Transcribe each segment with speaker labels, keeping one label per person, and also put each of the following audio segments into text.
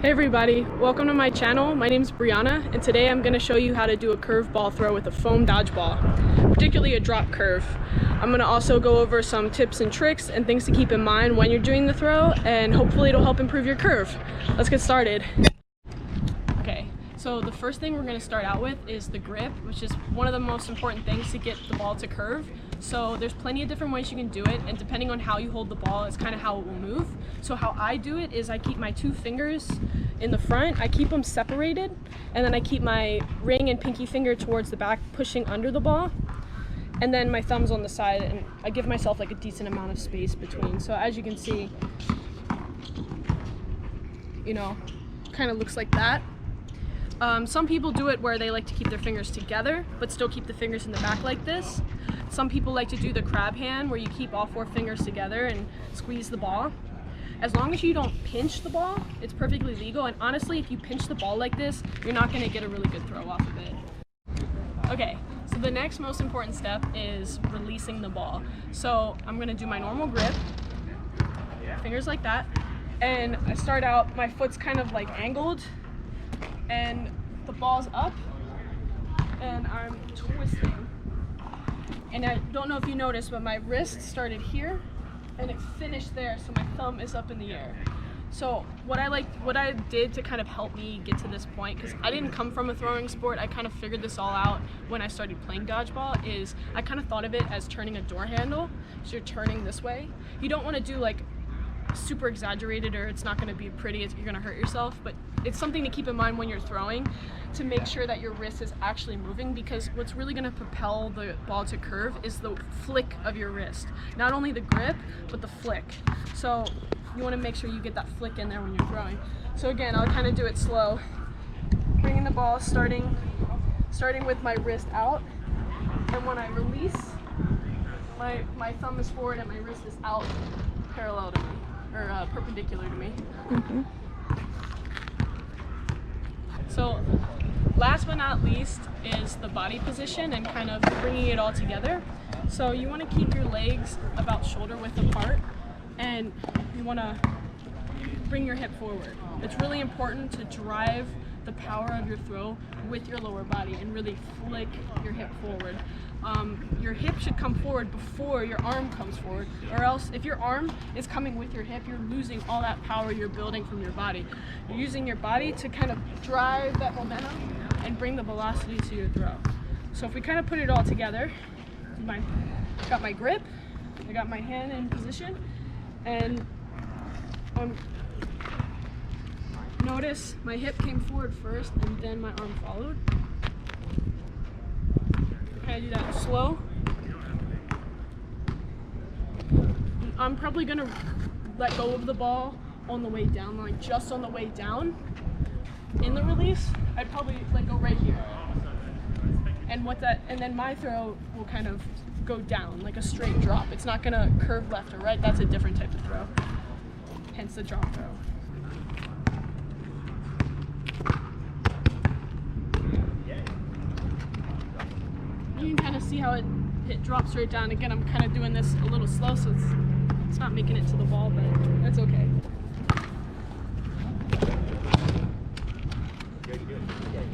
Speaker 1: Hey everybody, welcome to my channel. My name is Brianna, and today I'm going to show you how to do a curved ball throw with a foam dodgeball, particularly a drop curve. I'm going to also go over some tips and tricks and things to keep in mind when you're doing the throw, and hopefully it'll help improve your curve. Let's get started. Okay, so the first thing we're going to start out with is the grip, which is one of the most important things to get the ball to curve. So there's plenty of different ways you can do it, and depending on how you hold the ball is kind of how it will move. So how I do it is I keep my two fingers in the front, I keep them separated, and then I keep my ring and pinky finger towards the back, pushing under the ball, and then my thumbs on the side, and I give myself like a decent amount of space between. So as you can see, kind of looks like that. Some people do it where they like to keep their fingers together but still keep the fingers in the back like this. Some people like to do the crab hand where you keep all four fingers together and squeeze the ball. As long as you don't pinch the ball, it's perfectly legal, and honestly, if you pinch the ball like this, you're not going to get a really good throw off of it. Okay, so the next most important step is releasing the ball. So I'm going to do my normal grip, fingers like that, and I start out, my foot's kind of like angled, and the ball's up, and I'm twisting. And I don't know if you noticed, but my wrist started here, and it finished there, so my thumb is up in the air. So what I did to kind of help me get to this point, because I didn't come from a throwing sport, I kind of figured this all out when I started playing dodgeball, is I kind of thought of it as turning a door handle. So you're turning this way. You don't want to do like super exaggerated, or it's not going to be pretty, you're going to hurt yourself, but it's something to keep in mind when you're throwing, to make sure that your wrist is actually moving, because what's really going to propel the ball to curve is the flick of your wrist. Not only the grip, but the flick. So you want to make sure you get that flick in there when you're throwing. So again, I'll kind of do it slow, bringing the ball, starting with my wrist out, and when I release, my thumb is forward and my wrist is out parallel to me, or perpendicular to me. Mm-hmm. So last but not least is the body position and kind of bringing it all together. So you want to keep your legs about shoulder width apart, and you want to bring your hip forward. It's really important to drive the power of your throw with your lower body and really flick your hip forward. Your hip should come forward before your arm comes forward, or else if your arm is coming with your hip, you're losing all that power you're building from your body. You're using your body to kind of drive that momentum and bring the velocity to your throw. So if we kind of put it all together, got my grip, I got my hand in position, and notice my hip came forward first and then my arm followed. I do that slow. I'm probably gonna let go of the ball on the way down, like just on the way down. In the release, I'd probably let go right here. And then my throw will kind of go down like a straight drop. It's not gonna curve left or right. That's a different type of throw. Hence the drop throw. You can kind of see how it drops right down. Again, I'm kind of doing this a little slow, so it's not making it to the ball, but that's okay.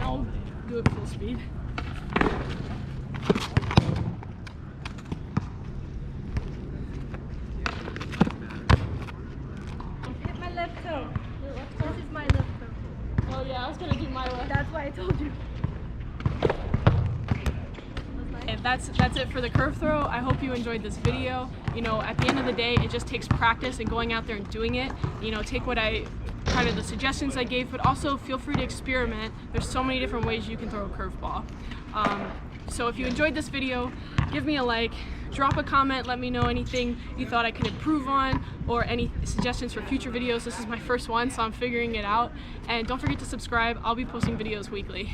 Speaker 1: I'll do it full speed.
Speaker 2: Hit my left toe. This is my left toe.
Speaker 1: Oh yeah, I was gonna do my left.
Speaker 2: That's why I told you.
Speaker 1: That's it for the curve throw. I hope you enjoyed this video. At the end of the day, it just takes practice and going out there and doing it. Take the suggestions I gave, but also feel free to experiment. There's so many different ways you can throw a curveball. So if you enjoyed this video, give me a like, drop a comment, let me know anything you thought I could improve on, or any suggestions for future videos. This is my first one, so I'm figuring it out. And don't forget to subscribe. I'll be posting videos weekly.